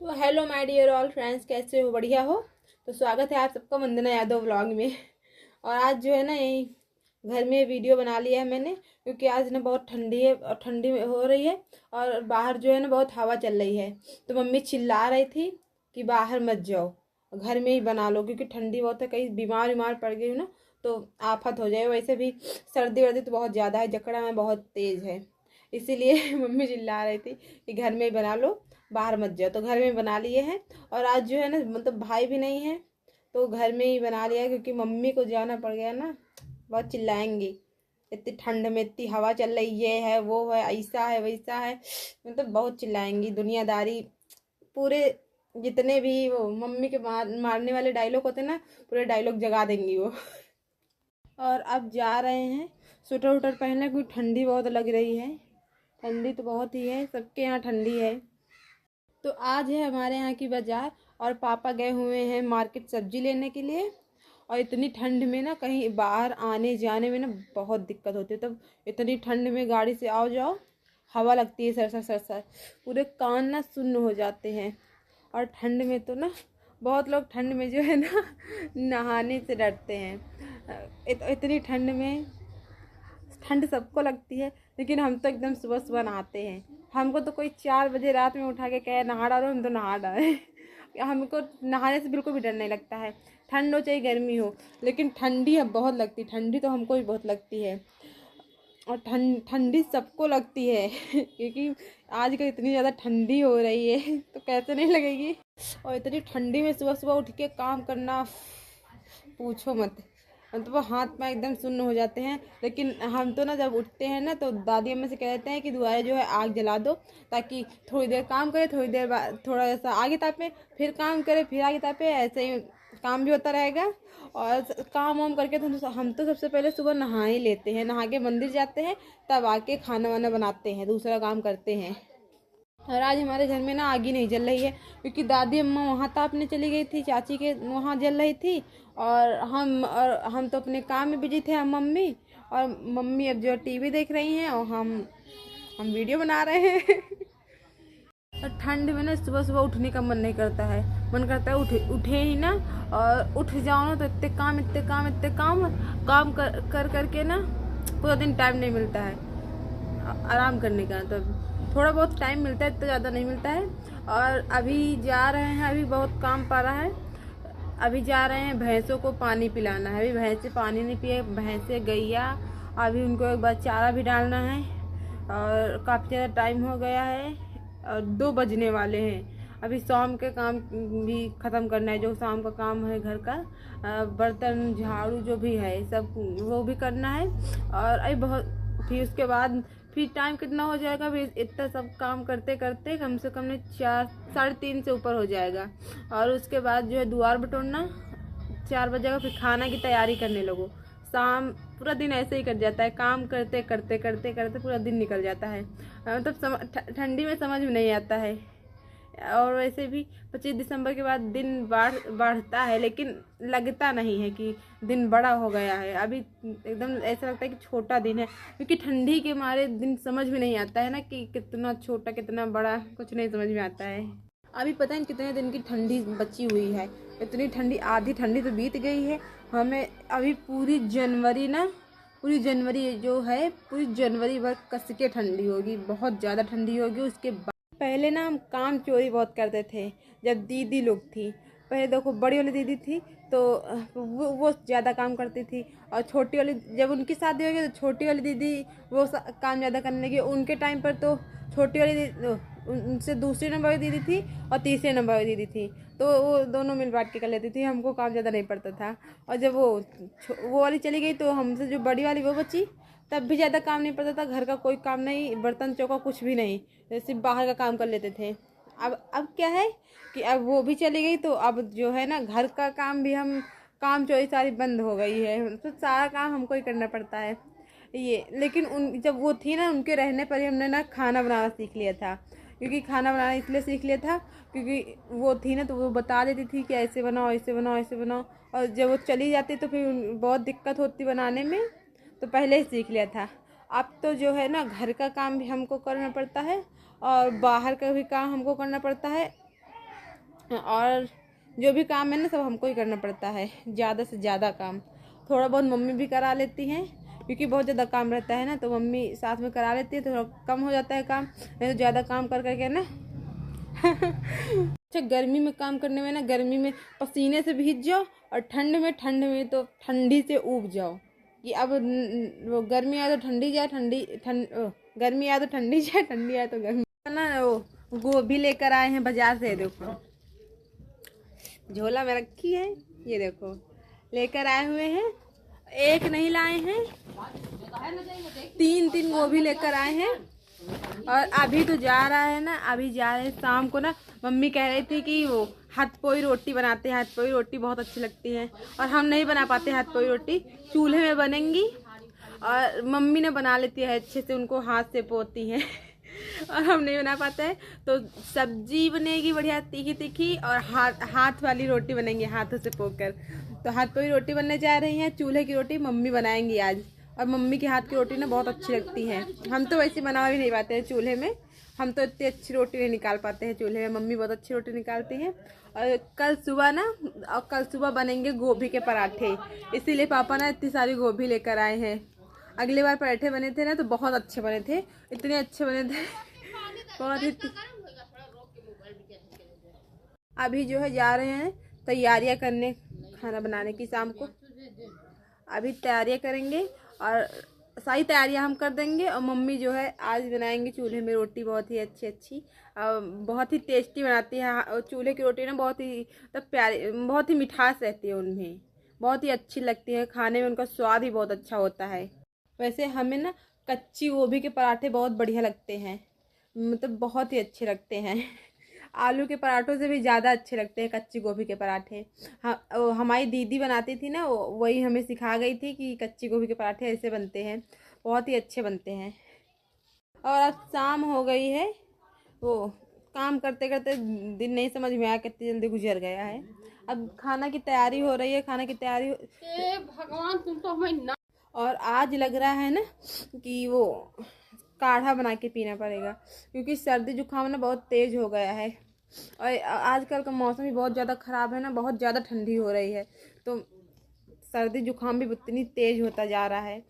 तो hello my dear all friends, कैसे हो? बढ़िया हो? तो स्वागत है आप सबका वंदना यादव व्लॉग में। और आज जो है ना, यही घर में वीडियो बना लिया है मैंने, क्योंकि आज ना बहुत ठंडी है और ठंडी हो रही है और बाहर जो है ना बहुत हवा चल रही है। तो मम्मी चिल्ला रही थी कि बाहर मत जाओ, घर में ही बना लो, क्योंकि ठंडी बहुत है, कहीं बीमार बीमार पड़ गई हो ना तो आफत हो जाए। वैसे भी सर्दी वर्दी तो बहुत ज़्यादा है, जकड़ा में बहुत तेज़ है, इसीलिए मम्मी चिल्ला रही थी कि घर में ही बना लो, बाहर मत जाओ। तो घर में बना लिए हैं। और आज जो है ना, मतलब भाई भी नहीं है तो घर में ही बना लिया, क्योंकि मम्मी को जाना पड़ गया ना, बहुत चिल्लाएंगी। इतनी ठंड में इतनी हवा चल रही, ये है वो है, ऐसा है वैसा है, मतलब बहुत चिल्लाएंगी। दुनियादारी पूरे, जितने भी वो मम्मी के मारने वाले डायलॉग होते ना, पूरे डायलॉग जगा देंगी वो। और अब जा रहे हैं, स्वेटर वुटर पहनना, क्योंकि ठंडी बहुत लग रही है। ठंडी तो बहुत ही है, सबके यहाँ ठंडी है। तो आज है हमारे यहाँ की बाज़ार, और पापा गए हुए हैं मार्केट सब्जी लेने के लिए। और इतनी ठंड में ना कहीं बाहर आने जाने में ना बहुत दिक्कत होती है। तब इतनी ठंड में गाड़ी से आओ जाओ, हवा लगती है सर सर सर, पूरे कान ना सुन्न हो जाते हैं। और ठंड में तो ना बहुत लोग ठंड में जो है ना नहाने से डरते हैं। इतनी ठंड में, ठंड सबको लगती है, लेकिन हम तो एकदम सुबह सुबह नहाते हैं। हमको तो कोई 4 बजे रात में उठा के कहे नहा डालो, हम तो नहा डाले। हमको नहाने से बिल्कुल भी डर नहीं लगता है, ठंड हो चाहे गर्मी हो। लेकिन ठंडी अब बहुत लगती है, ठंडी तो हमको भी बहुत लगती है। और ठंडी सबको लगती है क्योंकि आजकल इतनी ज़्यादा ठंडी हो रही है तो कैसे नहीं लगेगी। और इतनी ठंडी में सुबह सुबह उठ के काम करना, पूछो मत, मतलब हाथ पैर एकदम सुन्न हो जाते हैं। लेकिन हम तो ना जब उठते हैं ना तो दादी अम्मा से कह देते हैं कि दोबारा जो है आग जला दो, ताकि थोड़ी देर काम करे, थोड़ी देर बाद थोड़ा सा आगे तापे, फिर काम करे, फिर आगे तापे, ऐसे ही काम भी होता रहेगा। और काम वाम करके तो हम तो सबसे पहले सुबह नहा ही लेते हैं, नहा के मंदिर जाते हैं, तब आके खाना वाना बनाते हैं, दूसरा काम करते हैं। और आज हमारे घर में ना आग ही नहीं जल रही है, क्योंकि दादी अम्मा वहाँ तापने चली गई थी, चाची के वहाँ जल रही थी। और हम तो अपने काम में बिजी थे, हम मम्मी और मम्मी अब जो टीवी देख रही हैं, और हम वीडियो बना रहे हैं। और ठंड में ना सुबह सुबह उठने का मन नहीं करता है, मन करता है उठे ही ना। और उठ जाओ ना तो इतने काम इतने काम इतने काम, काम कर करके ना पूरा दिन टाइम नहीं मिलता है आराम करने का। तो थोड़ा बहुत टाइम मिलता है, इतना ज़्यादा नहीं मिलता है। और अभी जा रहे हैं, अभी बहुत काम पा रहा है। अभी जा रहे हैं, भैंसों को पानी पिलाना है। अभी भैंसे पानी नहीं पिए, भैंसे गैया, अभी उनको एक बार चारा भी डालना है। और काफ़ी ज़्यादा टाइम हो गया है और 2 बजने वाले हैं। अभी शाम के काम भी ख़त्म करना है, जो शाम का काम है घर का, बर्तन झाड़ू जो भी है सब वो भी करना है। और अभी बहुत, फिर उसके बाद फिर टाइम कितना हो जाएगा, फिर इतना सब काम करते करते कम से कम 4 साढ़े 3 से ऊपर हो जाएगा। और उसके बाद जो है द्वार बटोरना, 4 बजेगा, फिर खाना की तैयारी करने लगो। शाम पूरा दिन ऐसे ही कट जाता है, काम करते करते करते करते पूरा दिन निकल जाता है। मतलब ठंडी में समझ में नहीं आता है। और वैसे भी 25 दिसंबर के बाद दिन बढ़ता है, लेकिन लगता नहीं है कि दिन बड़ा हो गया है। अभी एकदम ऐसा लगता है कि छोटा दिन है, क्योंकि ठंडी के मारे दिन समझ में नहीं आता है ना कि कितना छोटा कितना बड़ा, कुछ नहीं समझ में आता है। अभी पता नहीं कितने दिन की ठंडी बची हुई है, इतनी ठंडी, आधी ठंडी तो बीत गई है। हमें अभी पूरी जनवरी ना, पूरी जनवरी जो है, पूरी जनवरी भर कस के ठंडी होगी, बहुत ज़्यादा ठंडी होगी। उसके बाद पहले ना हम काम चोरी बहुत करते थे, जब दीदी लोग थी। पहले देखो बड़ी वाली दीदी थी तो वो ज़्यादा काम करती थी, और छोटी वाली जब उनकी शादी हो गई तो छोटी वाली दीदी वो काम ज़्यादा करने लगी। उनके टाइम पर तो छोटी वाली दीदी उनसे दूसरे नंबर की दीदी थी और तीसरे नंबर की दीदी थी, तो वो दोनों मिल बांट के कर लेती थी, हमको काम ज़्यादा नहीं पड़ता था। और जब वो वाली चली गई तो हमसे जो बड़ी वाली वो बची, तब भी ज़्यादा काम नहीं पड़ता था, घर का कोई काम नहीं, बर्तन चौका कुछ भी नहीं, सिर्फ बाहर का काम कर लेते थे। अब क्या है कि अब वो भी चली गई, तो अब जो है ना घर का काम भी, हम काम चोरी सारी बंद हो गई है, तो सारा काम हमको ही करना पड़ता है ये। लेकिन उन जब वो थी ना, उनके रहने पर ही हमने ना खाना बनाना सीख लिया था, क्योंकि खाना बनाना इसलिए सीख लिया था क्योंकि वो थी ना, तो वो बता देती थी कि ऐसे बनाओ ऐसे बनाओ ऐसे बनाओ। और जब वो चली जाती तो फिर बहुत दिक्कत होती बनाने में, तो पहले ही सीख लिया था। अब तो जो है ना घर का काम भी हमको करना पड़ता है और बाहर का भी काम हमको करना पड़ता है, और जो भी काम है ना सब हमको ही करना पड़ता है, ज़्यादा से ज़्यादा काम। थोड़ा बहुत मम्मी भी करा लेती हैं क्योंकि बहुत ज़्यादा काम रहता है ना, तो मम्मी साथ में करा लेती है तो थोड़ा कम हो जाता है काम, नहीं तो ज़्यादा काम कर करके ना अच्छा गर्मी में काम करने में ना, गर्मी में पसीने से भीग जाओ और ठंड में तो ठंडी से ऊब जाओ कि अब वो गर्मी आए तो ठंडी जाए, गर्मी आए तो ठंडी जाए, ठंडी आए तो गर्मी ना। वो गोभी लेकर आए हैं बाजार से, देखो झोला में रखी है, ये देखो लेकर आए हुए हैं। एक नहीं लाए हैं, 3 गोभी लेकर आए हैं। और अभी तो जा रहा है ना, अभी जा रहे हैं शाम को ना। मम्मी कह रही थी कि वो हाथपोई रोटी बनाते हैं, हाथपोई रोटी बहुत अच्छी लगती है और हम नहीं बना पाते हाथपोई रोटी, चूल्हे में बनेंगी और मम्मी ने बना लेती है अच्छे से, उनको हाथ से पोती है और हम नहीं बना पाते हैं। तो सब्जी बनेगी बढ़िया तीखी तीखी और हाथ वाली रोटी बनेंगी हाथों से पोकर। तो हाथपोई रोटी बनने जा रही है, चूल्हे की रोटी मम्मी बनाएंगी आज। और मम्मी के हाथ की रोटी ना बहुत अच्छी लगती है। हम तो वैसे बना भी नहीं पाते हैं चूल्हे में, हम तो इतनी अच्छी रोटी नहीं निकाल पाते हैं चूल्हे में, मम्मी बहुत अच्छी रोटी निकालती हैं। और कल सुबह बनेंगे गोभी के पराठे, इसीलिए पापा ना इतनी सारी गोभी लेकर आए हैं। अगली बार पराठे बने थे ना तो बहुत अच्छे बने थे, इतने अच्छे बने थे बहुत ही। अभी जो है जा रहे हैं तैयारियां करने खाना बनाने की, शाम को अभी तैयारियां करेंगे और सारी तैयारियां हम कर देंगे। और मम्मी जो है आज बनाएंगे चूल्हे में रोटी, बहुत ही अच्छी बहुत ही टेस्टी बनाती है। चूल्हे की रोटी ना बहुत ही प्यारी, बहुत ही मिठास रहती है उनमें, बहुत ही अच्छी लगती है खाने में, उनका स्वाद ही बहुत अच्छा होता है। वैसे हमें ना कच्ची गोभी के पराठे बहुत बढ़िया लगते हैं, मतलब बहुत ही अच्छे लगते हैं आलू के पराठों से भी ज़्यादा अच्छे लगते हैं कच्ची गोभी के पराठे। हमारी दीदी बनाती थी ना, वही हमें सिखा गई थी कि कच्ची गोभी के पराठे ऐसे बनते हैं, बहुत ही अच्छे बनते हैं। और अब शाम हो गई है, वो काम करते करते दिन नहीं समझ में आया कितनी जल्दी गुजर गया है। अब खाना की तैयारी हो रही है, खाना की तैयारी भगवान तुम तो हमें ना। और आज लग रहा है ना कि वो काढ़ा बना के पीना पड़ेगा क्योंकि सर्दी जुकाम ना बहुत तेज हो गया है। और आजकल का मौसम भी बहुत ज़्यादा ख़राब है ना, बहुत ज़्यादा ठंडी हो रही है, तो सर्दी जुकाम भी उतनी तेज होता जा रहा है।